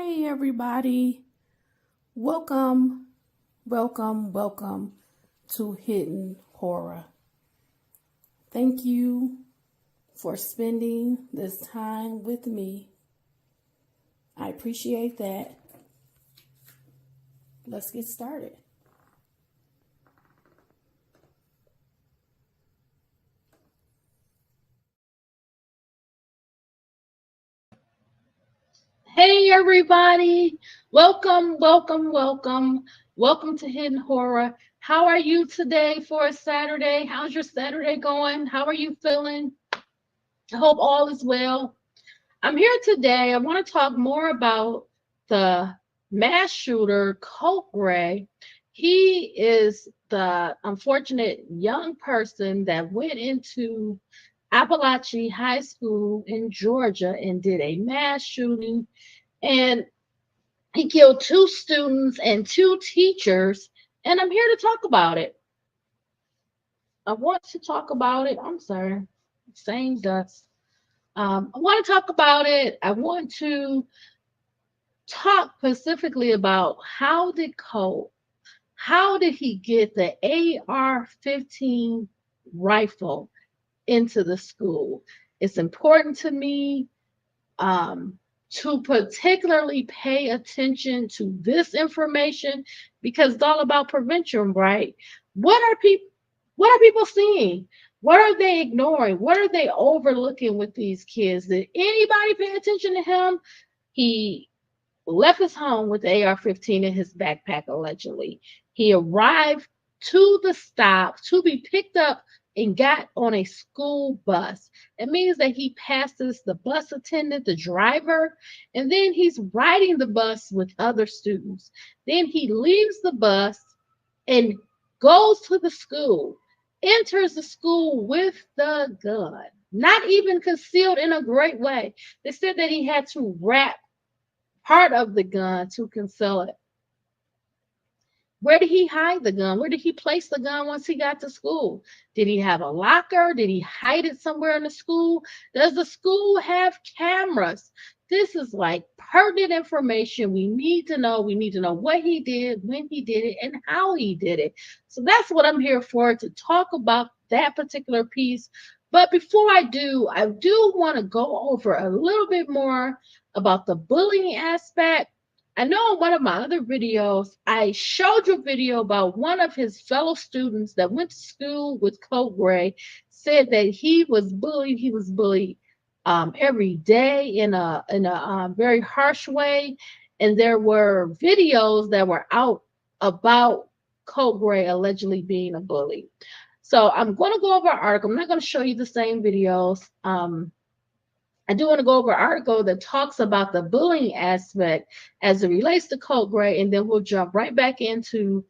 Hey everybody, welcome, welcome to Hidden Horror. Thank you for spending this time with me. I appreciate that. Let's get started. Hey everybody, welcome to Hidden Horror. How are you today for a Saturday? How's your Saturday going? How are you feeling? I hope all is well. I'm here today. I want to talk more about the mass shooter, Colt Gray. He is the unfortunate young person that went into Appalachee High School in Georgia and did a mass shooting. And he killed two students and two teachers. And I'm here to talk about it. I want to talk about it. I'm sorry. Same dust. I want to talk about it. I want to talk specifically about how did he get the AR-15 rifle into the school? It's important to me to particularly pay attention to this information because it's all about prevention, right? What are people seeing? What are they ignoring? What are they overlooking with these kids? Did anybody pay attention to him? He left his home with the AR-15 in his backpack, allegedly. He arrived to the stop to be picked up and got on a school bus. It means that he passes the bus attendant, the driver, and then he's riding the bus with other students. Then he leaves the bus and goes to the school, enters the school with the gun, not even concealed in a great way. They said that he had to wrap part of the gun to conceal it. Where did he hide the gun? Where did he place the gun once he got to school? Did he have a locker? Did he hide it somewhere in the school? Does the school have cameras? This is like pertinent information we need to know. We need to know what he did, when he did it, and how he did it. So that's what I'm here for, to talk about that particular piece. But before I do want to go over a little bit more about the bullying aspect. I know in one of my other videos, I showed you a video about one of his fellow students that went to school with Colt Gray, said that he was bullied. He was bullied every day in a very harsh way. And there were videos that were out about Colt Gray allegedly being a bully. So I'm going to go over an article. I'm not going to show you the same videos. I do want to go over an article that talks about the bullying aspect as it relates to Colt Gray, and then we'll jump right back into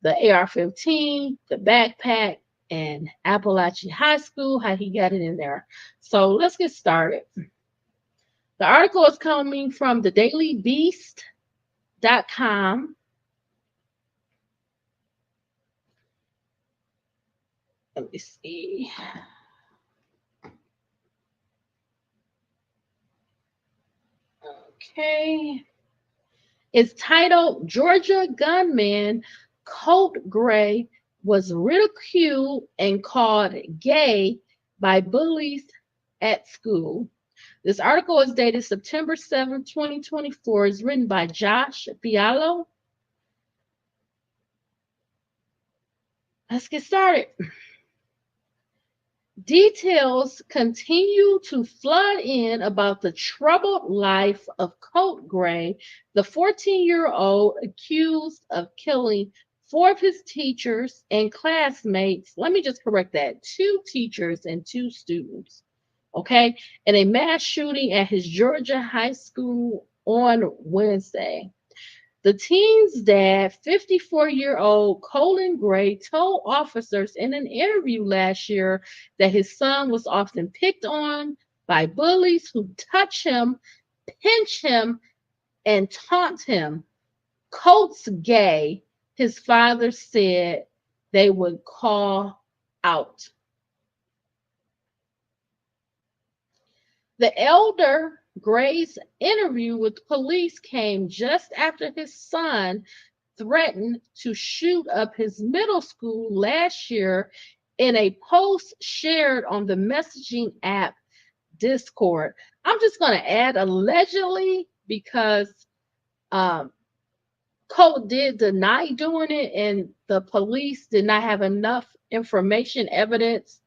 the AR-15, the backpack, and Appalachee High School, how he got it in there. So let's get started. The article is coming from thedailybeast.com. Let me see. Okay. It's titled Georgia Gunman Colt Gray was ridiculed and called gay by bullies at school. This article is dated September 7, 2024. It's written by Josh Fialo. Let's get started. Details continue to flood in about the troubled life of Colt Gray, the 14-year-old accused of killing four of his teachers and classmates. Let me just correct that. 2 teachers and 2 students. Okay? In a mass shooting at his Georgia high school on Wednesday. The teen's dad, 54-year-old Colin Gray, told officers in an interview last year that his son was often picked on by bullies who touch him, pinch him, and taunt him. Colt's gay, his father said they would call out. The elder Gray's interview with police came just after his son threatened to shoot up his middle school last year in a post shared on the messaging app Discord. I'm just going to add allegedly because um, Colt did deny doing it, and the police did not have enough information, evidence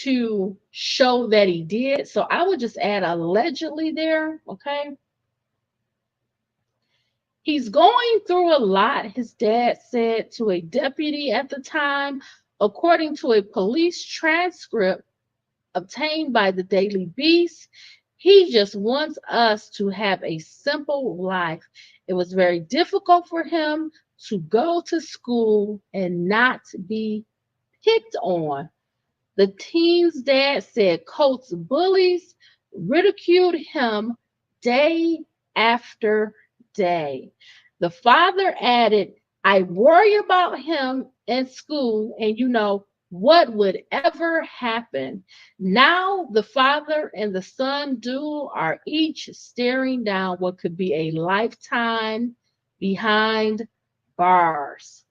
to show that he did. So I would just add allegedly there, okay? He's going through a lot, his dad said to a deputy at the time, according to a police transcript obtained by the Daily Beast. He just wants us to have a simple life. It was very difficult for him to go to school and not be picked on. The teen's dad said Colt's bullies ridiculed him day after day. The father added, I worry about him in school, and what would ever happen. Now the father and the son duo are each staring down what could be a lifetime behind bars.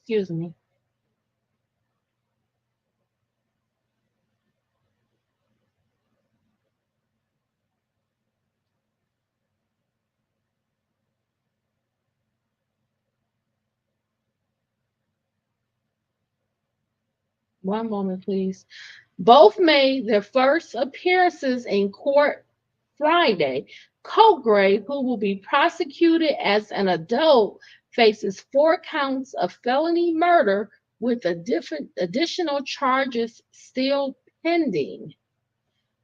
Excuse me. One moment, please. Both made their first appearances in court Friday. Colt Gray, who will be prosecuted as an adult, faces 4 counts of felony murder with additional charges still pending.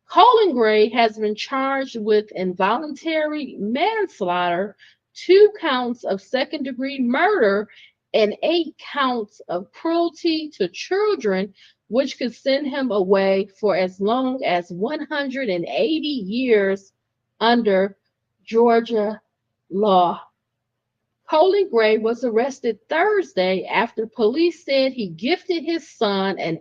Colin Gray has been charged with involuntary manslaughter, 2 counts of second degree murder, and 8 counts of cruelty to children, which could send him away for as long as 180 years under Georgia law. Colin Gray was arrested Thursday after police said he gifted his son an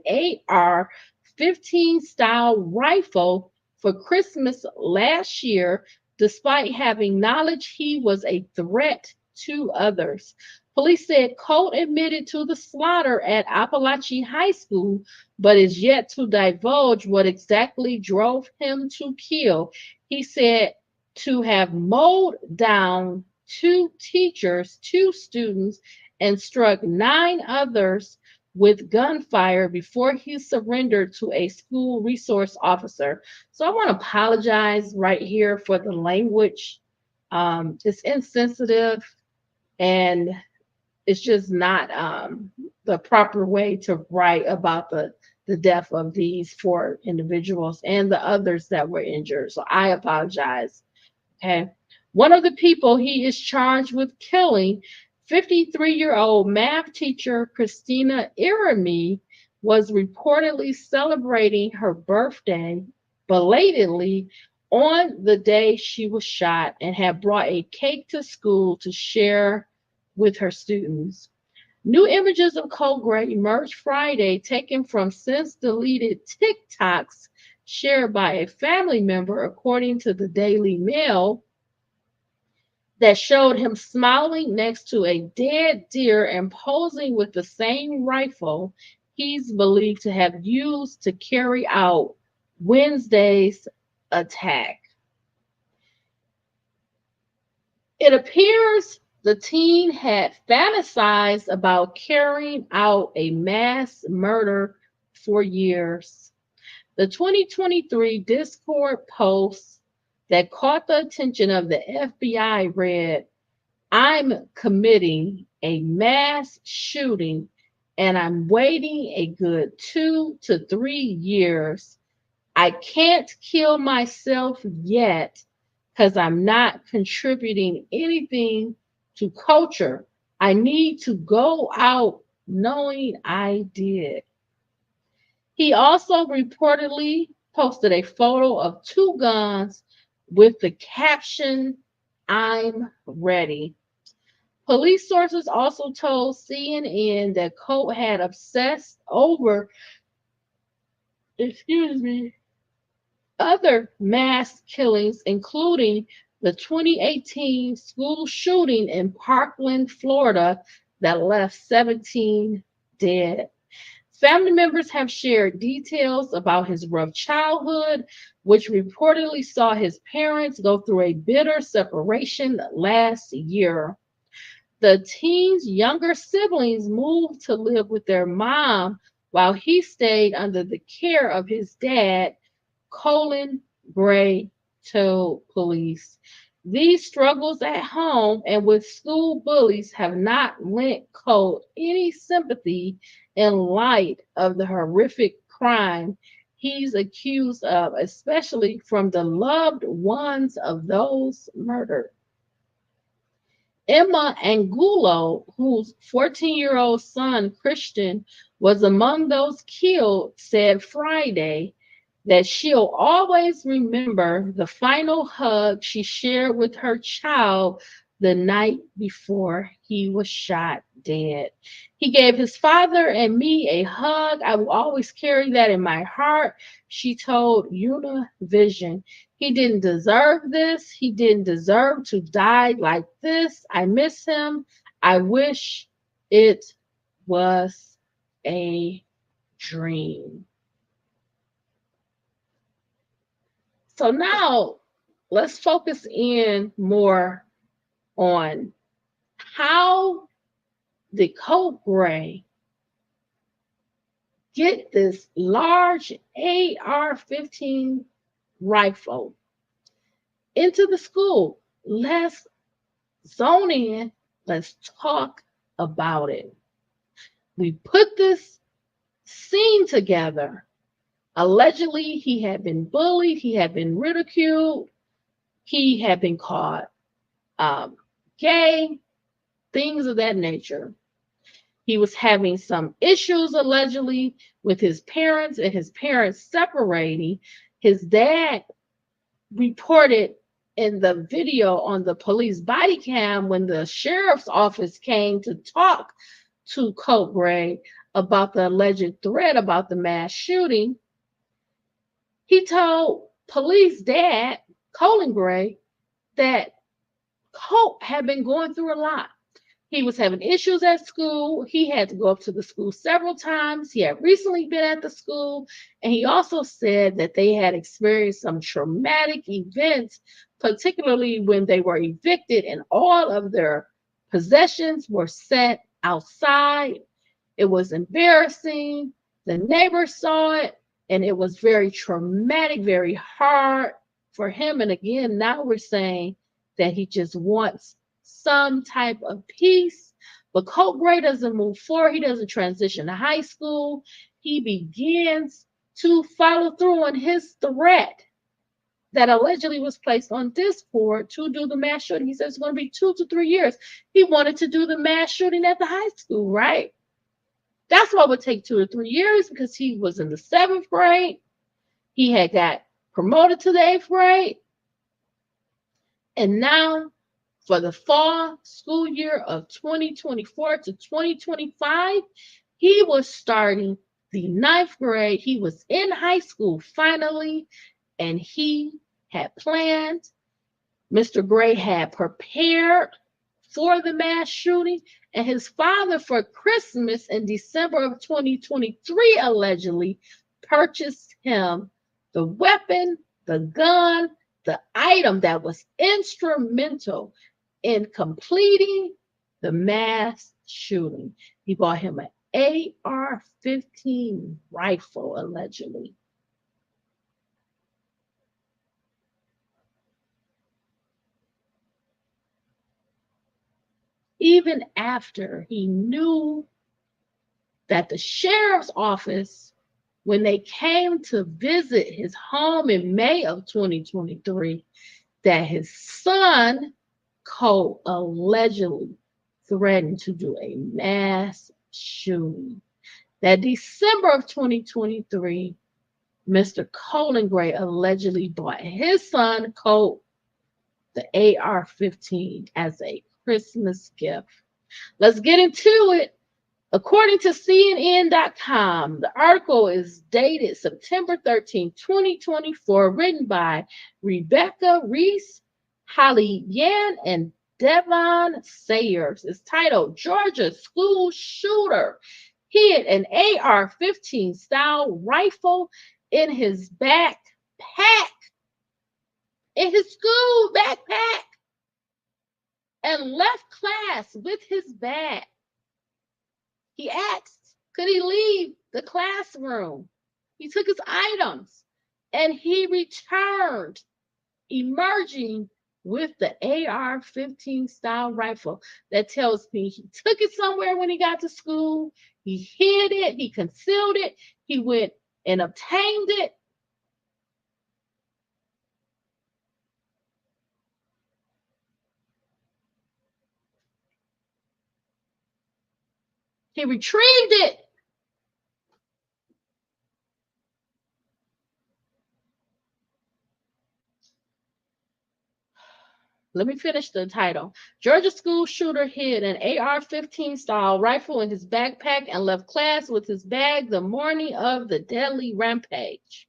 AR-15 style rifle for Christmas last year, despite having knowledge he was a threat to others. Police said Colt admitted to the slaughter at Appalachee High School, but is yet to divulge what exactly drove him to kill. He said to have mowed down 2 teachers, 2 students, and struck 9 others with gunfire before he surrendered to a school resource officer. So I want to apologize right here for the language. It's insensitive, and it's just not the proper way to write about the death of these 4 individuals and the others that were injured. So I apologize. Okay. One of the people he is charged with killing, 53-year-old math teacher Christina Irami, was reportedly celebrating her birthday belatedly on the day she was shot and had brought a cake to school to share with her students. New images of Colt Gray emerged Friday, taken from since deleted TikToks shared by a family member, according to the Daily Mail, that showed him smiling next to a dead deer and posing with the same rifle he's believed to have used to carry out Wednesday's attack. It appears the teen had fantasized about carrying out a mass murder for years. The 2023 Discord post that caught the attention of the FBI read, I'm committing a mass shooting and I'm waiting a good 2 to 3 years. I can't kill myself yet because I'm not contributing anything to culture. I need to go out knowing I did. He also reportedly posted a photo of 2 guns with the caption, I'm ready. Police sources also told CNN that Colt had obsessed over, excuse me, other mass killings, including the 2018 school shooting in Parkland, Florida, that left 17 dead. Family members have shared details about his rough childhood, which reportedly saw his parents go through a bitter separation last year. The teen's younger siblings moved to live with their mom while he stayed under the care of his dad, Colt Gray told police. These struggles at home and with school bullies have not lent Colt any sympathy in light of the horrific crime he's accused of, especially from the loved ones of those murdered. Emma Angulo, whose 14-year-old son Christian was among those killed, said Friday that she'll always remember the final hug she shared with her child the night before he was shot dead. He gave his father and me a hug. I will always carry that in my heart, she told Univision. He didn't deserve this. He didn't deserve to die like this. I miss him. I wish it was a dream. So now let's focus in more on how did Colt Gray get this large AR-15 rifle into the school. Let's zone in. Let's talk about it. We put this scene together. Allegedly, he had been bullied. He had been ridiculed. He had been called gay, things of that nature. He was having some issues allegedly with his parents and his parents separating. His dad reported in the video on the police body cam when the sheriff's office came to talk to Colt Gray about the alleged threat about the mass shooting. He told police dad, Colt Gray, that Colt had been going through a lot. He was having issues at school. He had to go up to the school several times. He had recently been at the school. And he also said that they had experienced some traumatic events, particularly when they were evicted and all of their possessions were set outside. It was embarrassing. The neighbors saw it, and it was very traumatic, very hard for him. And again, now we're saying that he just wants some type of peace. But Colt Gray doesn't move forward. He doesn't transition to high school. He begins to follow through on his threat that allegedly was placed on Discord to do the mass shooting. He says it's going to be 2 to 3 years. He wanted to do the mass shooting at the high school, right? That's what would take 2 to 3 years because he was in the 7th grade. He had got promoted to the 8th grade. And now for the fall school year of 2024 to 2025, he was starting the 9th grade. He was in high school finally, and he had planned. Mr. Gray had prepared for the mass shooting, and his father for Christmas in December of 2023 allegedly purchased him the weapon, the gun, the item that was instrumental in completing the mass shooting. He bought him an AR-15 rifle, allegedly. Even after he knew that the sheriff's office, when they came to visit his home in May of 2023, that his son, Colt, allegedly threatened to do a mass shooting. That December of 2023, Mr. Colt Gray allegedly bought his son, Colt, the AR-15 as a Christmas gift. Let's get into it. According to CNN.com, the article is dated September 13, 2024, written by Rebecca Reese, Holly Yan, and Devon Sayers. It's titled Georgia School Shooter Hid an AR-15 style rifle in his backpack, in his school backpack, and left class with his bag. He asked, could he leave the classroom? He took his items and he returned, emerging with the AR-15 style rifle. That tells me he took it somewhere when he got to school. He hid it, he concealed it, he went and obtained it. He retrieved it. Let me finish the title. Georgia school shooter hid an AR-15 style rifle in his backpack and left class with his bag the morning of the deadly rampage.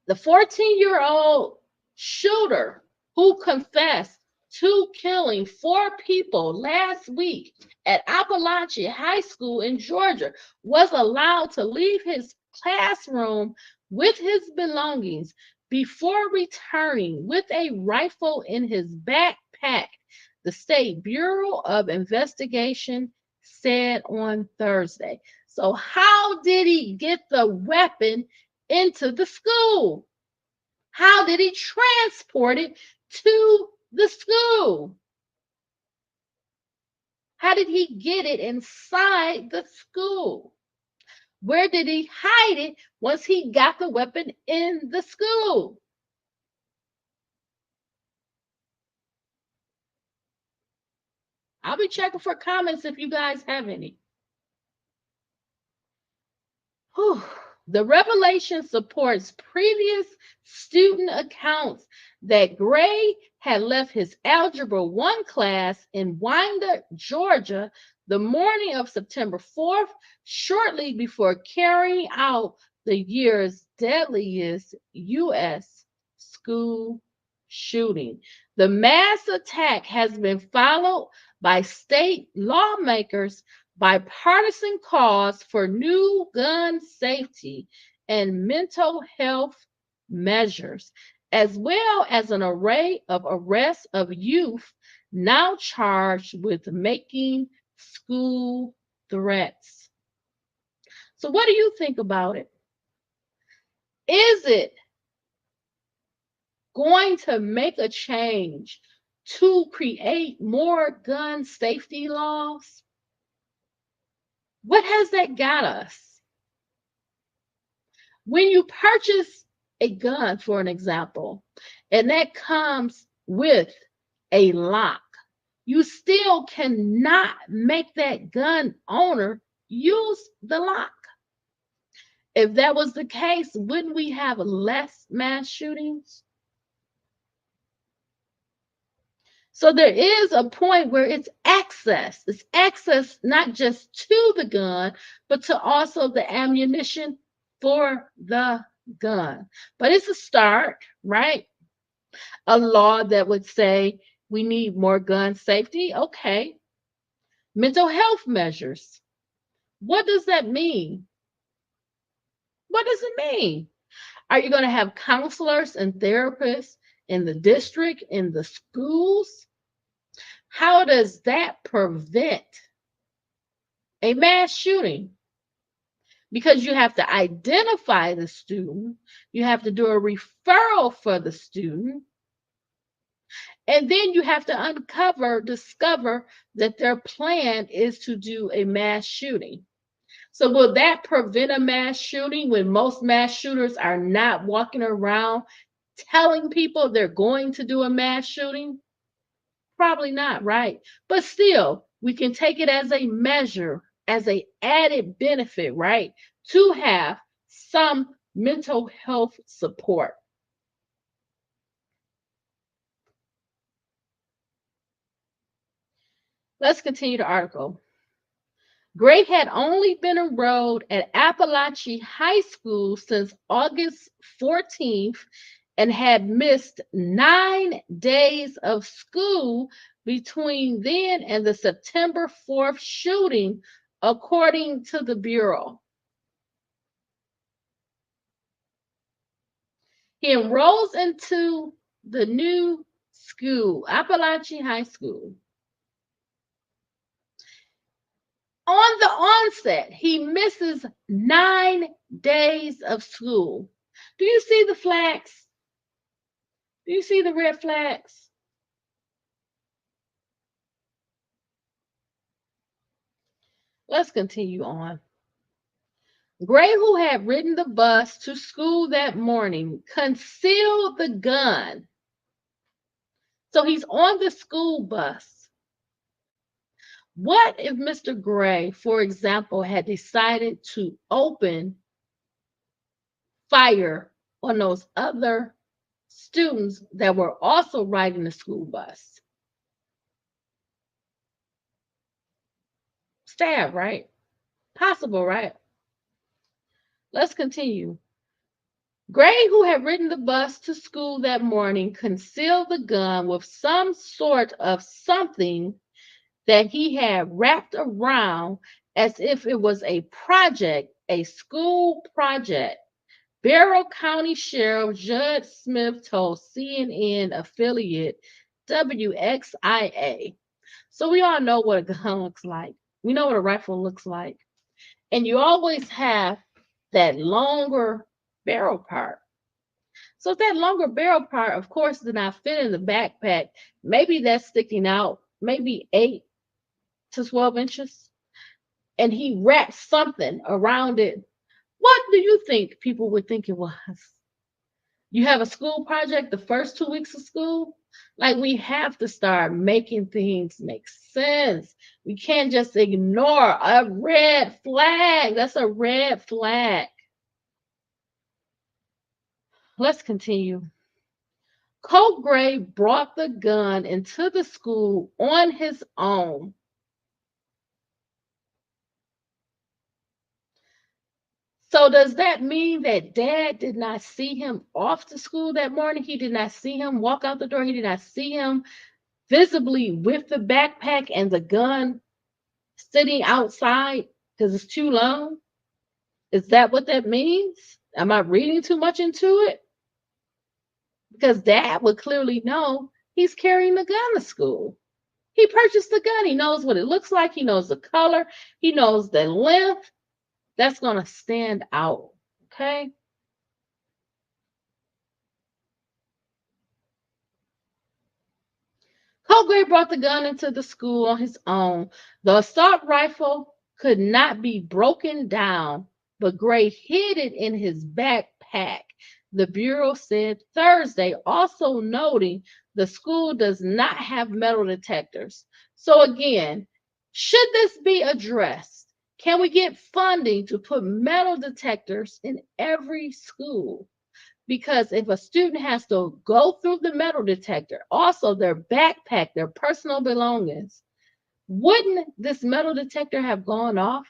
The 14-year-old shooter who confessed to killing 4 people last week at Appalachee High School in Georgia was allowed to leave his classroom with his belongings before returning with a rifle in his backpack, the State Bureau of Investigation said on Thursday. So, how did he get the weapon into the school? How did he transport it to the school? How did he get it inside the school? Where did he hide it once he got the weapon in the school? I'll be checking for comments if you guys have any. Whew. The revelation supports previous student accounts that Gray had left his Algebra 1 class in Winder, Georgia, the morning of September 4th, shortly before carrying out the year's deadliest U.S. school shooting. The mass attack has been followed by state lawmakers' bipartisan calls for new gun safety and mental health measures, as well as an array of arrests of youth now charged with making school threats. So, what do you think about it? Is it going to make a change to create more gun safety laws? What has that got us? When you purchase a gun, for an example, and that comes with a lock, you still cannot make that gun owner use the lock. If that was the case, wouldn't we have less mass shootings? So there is a point where it's access. It's access not just to the gun, but to also the ammunition for the gun. But it's a start, right? A law that would say we need more gun safety. Okay. Mental health measures. What does that mean? What does it mean? Are you going to have counselors and therapists in the district, in the schools? How does that prevent a mass shooting? Because you have to identify the student, you have to do a referral for the student, and then you have to discover that their plan is to do a mass shooting. So, will that prevent a mass shooting when most mass shooters are not walking around telling people they're going to do a mass shooting? Probably not, right? But still, we can take it as a measure as a added benefit, right? To have some mental health support. Let's continue the article. Gray had only been enrolled at Appalachee High School since August 14th and had missed 9 days of school between then and the September 4th shooting, according to the Bureau. He enrolls into the new school, Appalachee High School. On the onset, he misses 9 days of school. Do you see the flags? Do you see the red flags? Let's continue on. Gray, who had ridden the bus to school that morning, concealed the gun. So he's on the school bus. What if Mr. Gray, for example, had decided to open fire on those other students that were also riding the school bus? Stab, right? Possible, right? Let's continue. Gray, who had ridden the bus to school that morning, concealed the gun with some sort of something that he had wrapped around as if it was a project, a school project. Barrow County Sheriff Judd Smith told CNN affiliate WXIA. So we all know what a gun looks like. We know what a rifle looks like. And you always have that longer barrel part. So if that longer barrel part, of course, did not fit in the backpack, maybe that's sticking out, maybe 8 to 12 inches, and he wrapped something around it. What do you think people would think it was? You have a school project the first 2 weeks of school? Like, we have to start making things make sense. We can't just ignore a red flag. That's a red flag. Let's continue. Colt Gray brought the gun into the school on his own. So does that mean that dad did not see him off to school that morning? He did not see him walk out the door. He did not see him visibly with the backpack and the gun sitting outside because it's too long? Is that what that means? Am I reading too much into it? Because dad would clearly know he's carrying the gun to school. He purchased the gun. He knows what it looks like. He knows the color. He knows the length. That's going to stand out. Okay. Colt Gray brought the gun into the school on his own. The assault rifle could not be broken down, but Gray hid it in his backpack, the Bureau said Thursday, also noting the school does not have metal detectors. So again, should this be addressed? Can we get funding to put metal detectors in every school? Because if a student has to go through the metal detector, also their backpack, their personal belongings, wouldn't this metal detector have gone off?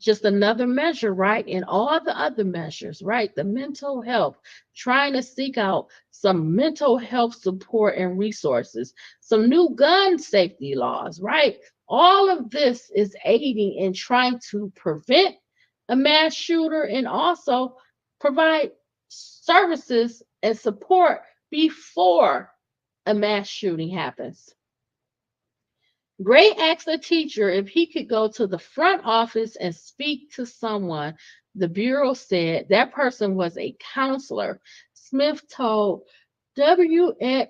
Just another measure, right? And all the other measures, right? The mental health, trying to seek out some mental health support and resources, some new gun safety laws, right? All of this is aiding in trying to prevent a mass shooter and also provide services and support before a mass shooting happens. Gray asked a teacher if he could go to the front office and speak to someone. The Bureau said that person was a counselor. Smith told WXIA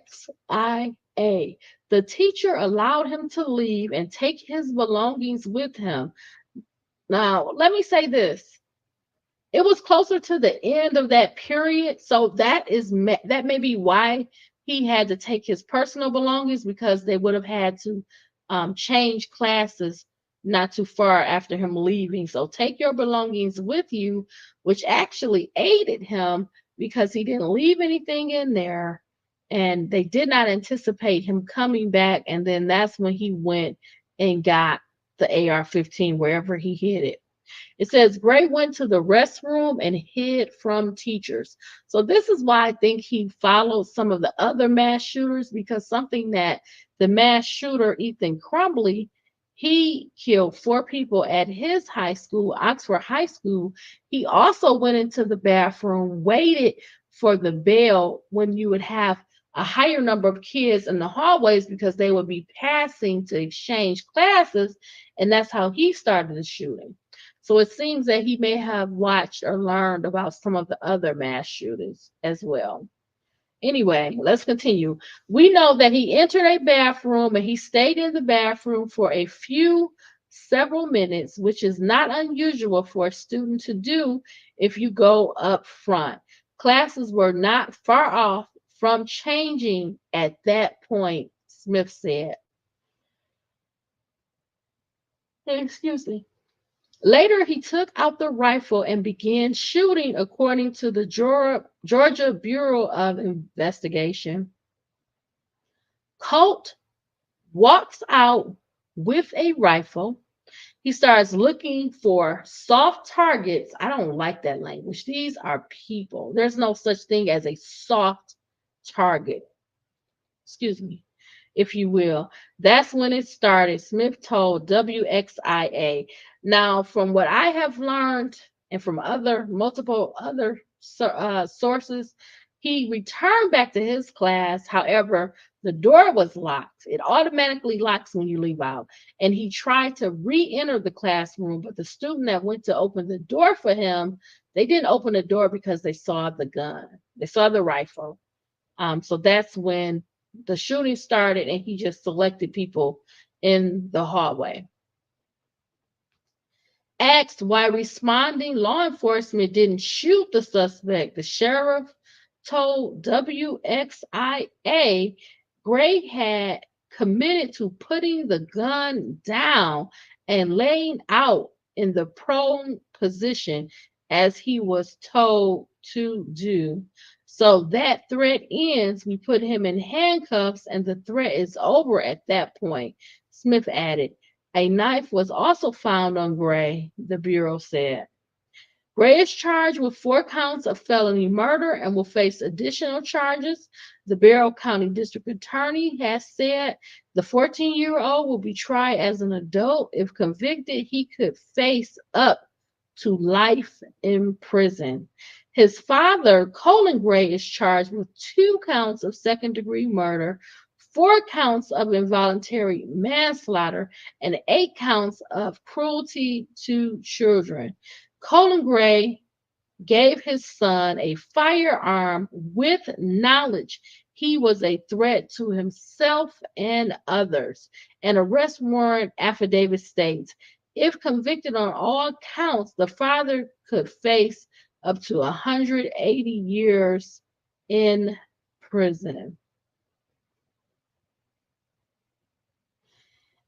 the teacher allowed him to leave and take his belongings with him. Now, let me say this. It was closer to the end of that period, so that may be why he had to take his personal belongings, because they would have had to change classes not too far after him leaving. So take your belongings with you, which actually aided him because he didn't leave anything in there. And they did not anticipate him coming back. And then that's when he went and got the AR-15 wherever he hid it. It says Gray went to the restroom and hid from teachers. So this is why I think he followed some of the other mass shooters, because something that the mass shooter, Ethan Crumbley, he killed 4 people at his high school, Oxford High School. He also went into the bathroom, waited for the bell when you would have a higher number of kids in the hallways because they would be passing to exchange classes. And that's how he started the shooting. So it seems that he may have watched or learned about some of the other mass shootings as well. Anyway, let's continue. We know that he entered a bathroom and he stayed in the bathroom for several minutes, which is not unusual for a student to do if you go up front. Classes were not far off from changing at that point, Smith said. Excuse me. Later, he took out the rifle and began shooting, according to the Georgia Bureau of Investigation. Colt walks out with a rifle. He starts looking for soft targets. I don't like that language. These are people. There's no such thing as a soft target. Excuse me, if you will. That's when it started, Smith told WXIA. Now, from what I have learned and from multiple other sources, he returned back to his class. However, the door was locked. It automatically locks when you leave out. And he tried to re-enter the classroom, but the student that went to open the door for him, they didn't open the door because they saw the gun. They saw the rifle. So that's when the shooting started, and he just selected people in the hallway. Asked why responding law enforcement didn't shoot the suspect, the sheriff told WXIA Gray had committed to putting the gun down and laying out in the prone position as he was told to do. So that threat ends. We put him in handcuffs, and the threat is over at that point, Smith added. A knife was also found on Gray, the Bureau said. Gray is charged with 4 counts of felony murder and will face additional charges. The Barrow County District Attorney has said the 14-year-old will be tried as an adult. If convicted, he could face up to life in prison. His father, Colt Gray, is charged with 2 counts of second-degree murder, 4 counts of involuntary manslaughter, and 8 counts of cruelty to children. Colt Gray gave his son a firearm with knowledge he was a threat to himself and others. An arrest warrant affidavit states, if convicted on all counts, the father could face up to 180 years in prison.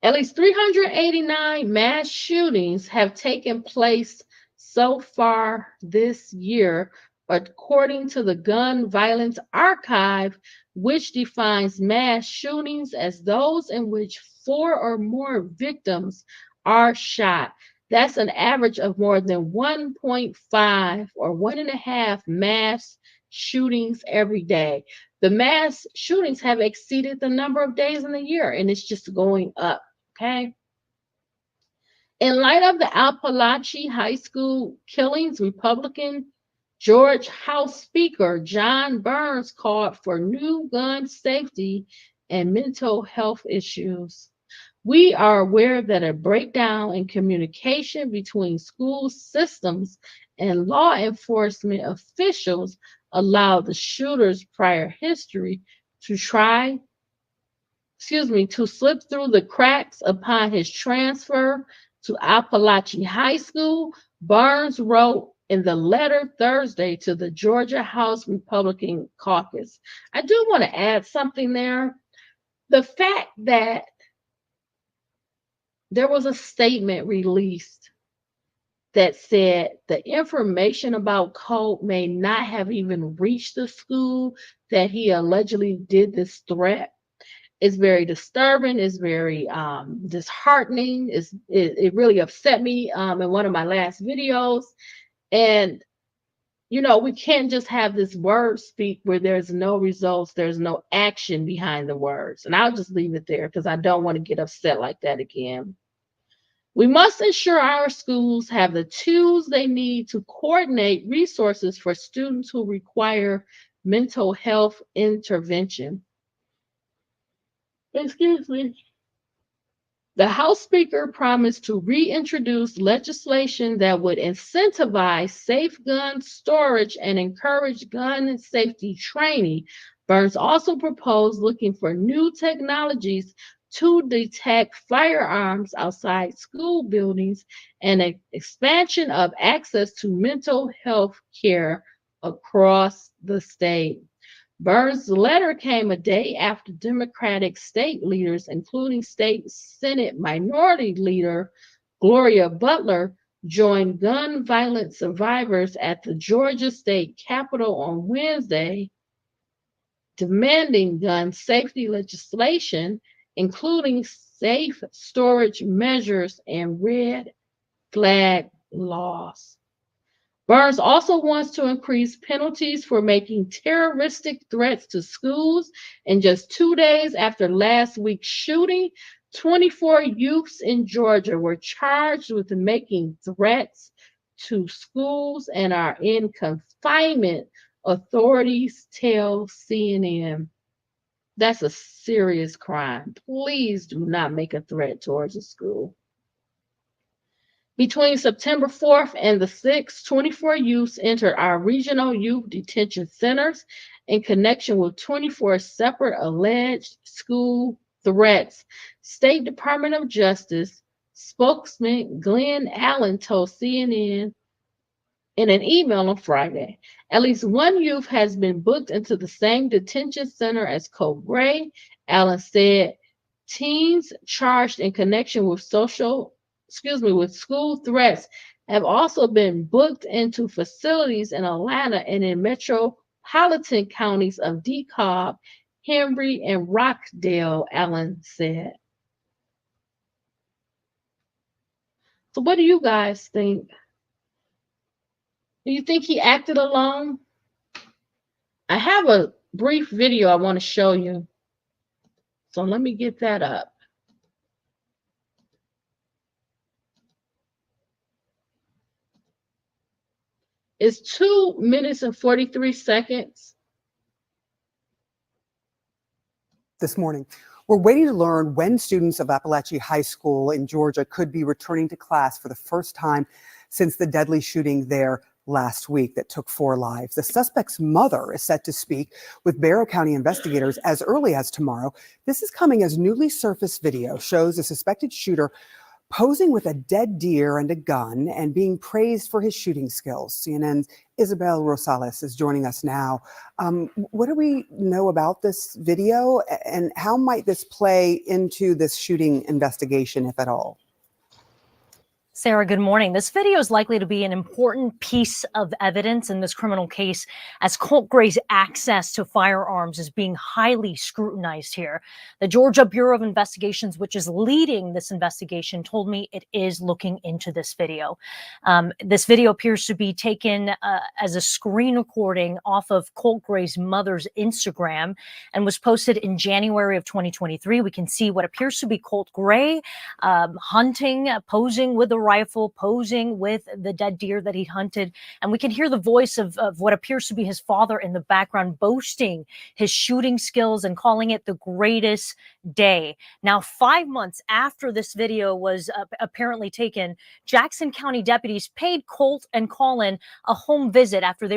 At least 389 mass shootings have taken place so far this year, according to the Gun Violence Archive, which defines mass shootings as those in which 4 or more victims are shot. That's an average of more than 1.5 or 1.5 mass shootings every day. The mass shootings have exceeded the number of days in the year, and it's just going up. Okay. In light of the Appalachee High School killings, Republican Georgia House Speaker John Burns called for new gun safety and mental health issues. We are aware that a breakdown in communication between school systems and law enforcement officials allowed the shooter's prior history to slip through the cracks upon his transfer to Appalachee High School, Burns wrote in the letter Thursday to the Georgia House Republican Caucus. I do want to add something there. The fact that there was a statement released that said the information about Colt may not have even reached the school that he allegedly did this threat. It's very disturbing. It's very disheartening. It really upset me in one of my last videos. And we can't just have this word speak where there's no results, there's no action behind the words. And I'll just leave it there because I don't want to get upset like that again. We must ensure our schools have the tools they need to coordinate resources for students who require mental health intervention. Excuse me. The House Speaker promised to reintroduce legislation that would incentivize safe gun storage and encourage gun safety training. Burns also proposed looking for new technologies to detect firearms outside school buildings and an expansion of access to mental health care across the state. Burns' letter came a day after Democratic state leaders, including State Senate Minority Leader Gloria Butler, joined gun violence survivors at the Georgia State Capitol on Wednesday, demanding gun safety legislation, including safe storage measures and red flag laws. Burns also wants to increase penalties for making terroristic threats to schools. And just 2 days after last week's shooting, 24 youths in Georgia were charged with making threats to schools and are in confinement, authorities tell CNN. That's a serious crime. Please do not make a threat towards a school. Between September 4th and the 6th, 24 youths entered our regional youth detention centers in connection with 24 separate alleged school threats. State Department of Justice spokesman Glenn Allen told CNN in an email on Friday. At least one youth has been booked into the same detention center as Colt Gray. Allen said teens charged in connection with with school threats have also been booked into facilities in Atlanta and in metropolitan counties of DeKalb, Henry, and Rockdale, Allen said. So what do you guys think? Do you think he acted alone? I have a brief video I want to show you. So let me get that up. It's 2 minutes and 43 seconds. This morning, we're waiting to learn when students of Appalachee High School in Georgia could be returning to class for the first time since the deadly shooting there last week that took 4 lives. The suspect's mother is set to speak with Barrow County investigators as early as tomorrow. This is coming as newly surfaced video shows a suspected shooter posing with a dead deer and a gun and being praised for his shooting skills. CNN's Isabel Rosales is joining us now. What do we know about this video and how might this play into this shooting investigation, if at all? Sarah, good morning. This video is likely to be an important piece of evidence in this criminal case as Colt Gray's access to firearms is being highly scrutinized here. The Georgia Bureau of Investigations, which is leading this investigation, told me it is looking into this video. This video appears to be taken as a screen recording off of Colt Gray's mother's Instagram and was posted in January of 2023. We can see what appears to be Colt Gray hunting, posing with a rifle, posing with the dead deer that he hunted. And we can hear the voice of what appears to be his father in the background, boasting his shooting skills and calling it the greatest day. Now, 5 months after this video was apparently taken, Jackson County deputies paid Colt and Colin a home visit after the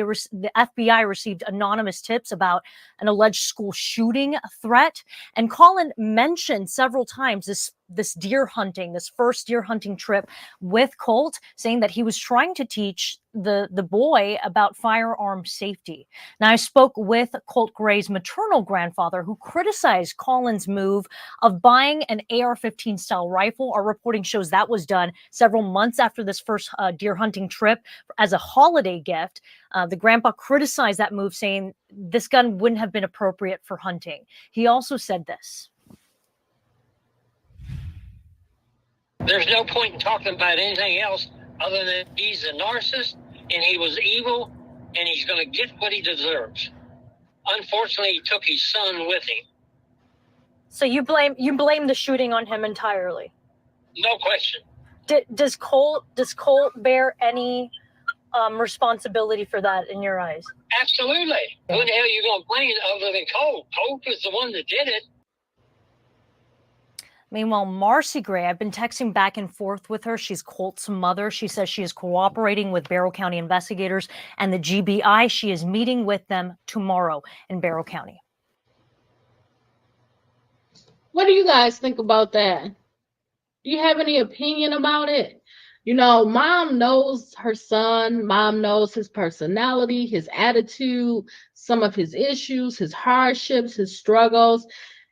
FBI received anonymous tips about an alleged school shooting threat. And Colin mentioned several times this deer hunting, this first deer hunting trip with Colt, saying that he was trying to teach the boy about firearm safety. Now, I spoke with Colt Gray's maternal grandfather, who criticized Colin's move of buying an AR-15 style rifle. Our reporting shows that was done several months after this first deer hunting trip as a holiday gift. The grandpa criticized that move, saying this gun wouldn't have been appropriate for hunting. He also said this. There's no point in talking about anything else other than he's a narcissist and he was evil and he's going to get what he deserves. Unfortunately, he took his son with him. So you blame the shooting on him entirely? No question. Does Colt bear any responsibility for that in your eyes? Absolutely. Who the hell are you going to blame other than Colt? Colt was the one that did it. Meanwhile, Marcy Gray, I've been texting back and forth with her. She's Colt's mother. She says she is cooperating with Barrow County investigators and the GBI. She is meeting with them tomorrow in Barrow County. What do you guys think about that? Do you have any opinion about it? You know, mom knows her son. Mom knows his personality, his attitude, some of his issues, his hardships, his struggles.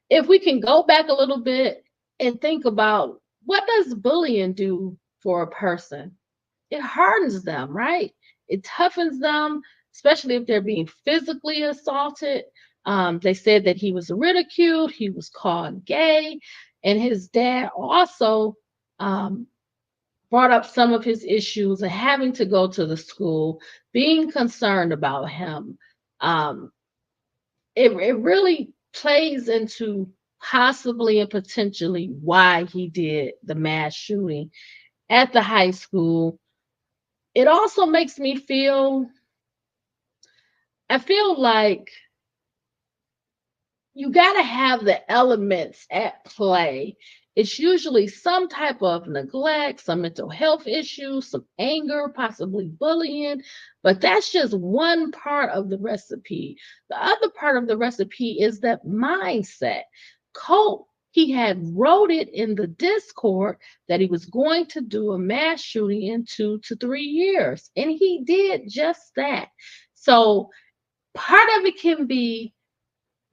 If we can go back a little bit and think about, what does bullying do for a person? It hardens them, right? It toughens them, especially if they're being physically assaulted. They said that he was ridiculed, he was called gay, and his dad also brought up some of his issues and having to go to the school, being concerned about him. It really plays into possibly and potentially why he did the mass shooting at the high school. It also makes me feel, I feel like you got to have the elements at play. It's usually some type of neglect, some mental health issues, some anger, possibly bullying, but that's just one part of the recipe. The other part of the recipe is that mindset. Colt, he had wrote it in the Discord that he was going to do a mass shooting in 2 to 3 years, and he did just that. So part of it can be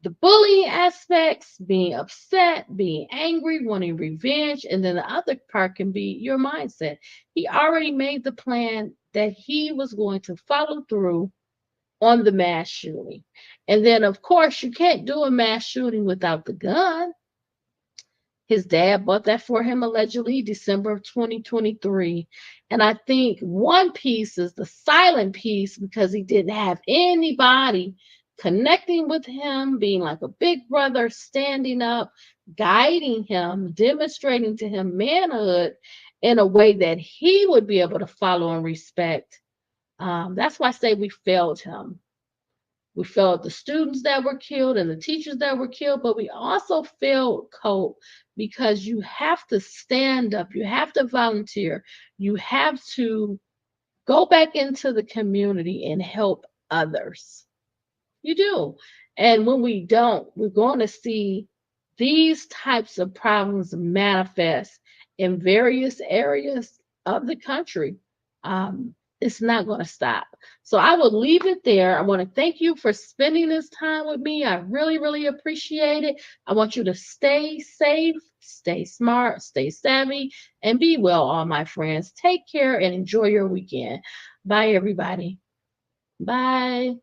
the bullying aspects, being upset, being angry, wanting revenge, and then the other part can be your mindset. He already made the plan that he was going to follow through on the mass shooting. And then, of course, you can't do a mass shooting without the gun. His dad bought that for him allegedly December of 2023. And I think one piece is the silent piece, because he didn't have anybody connecting with him, being like a big brother, standing up, guiding him, demonstrating to him manhood in a way that he would be able to follow and respect. That's why I say we failed him. We failed the students that were killed and the teachers that were killed, but we also failed Colt, because you have to stand up, you have to volunteer, you have to go back into the community and help others. You do. And when we don't, we're going to see these types of problems manifest in various areas of the country. It's not going to stop. So I will leave it there. I want to thank you for spending this time with me. I really, really appreciate it. I want you to stay safe, stay smart, stay savvy, and be well, all my friends. Take care and enjoy your weekend. Bye, everybody. Bye.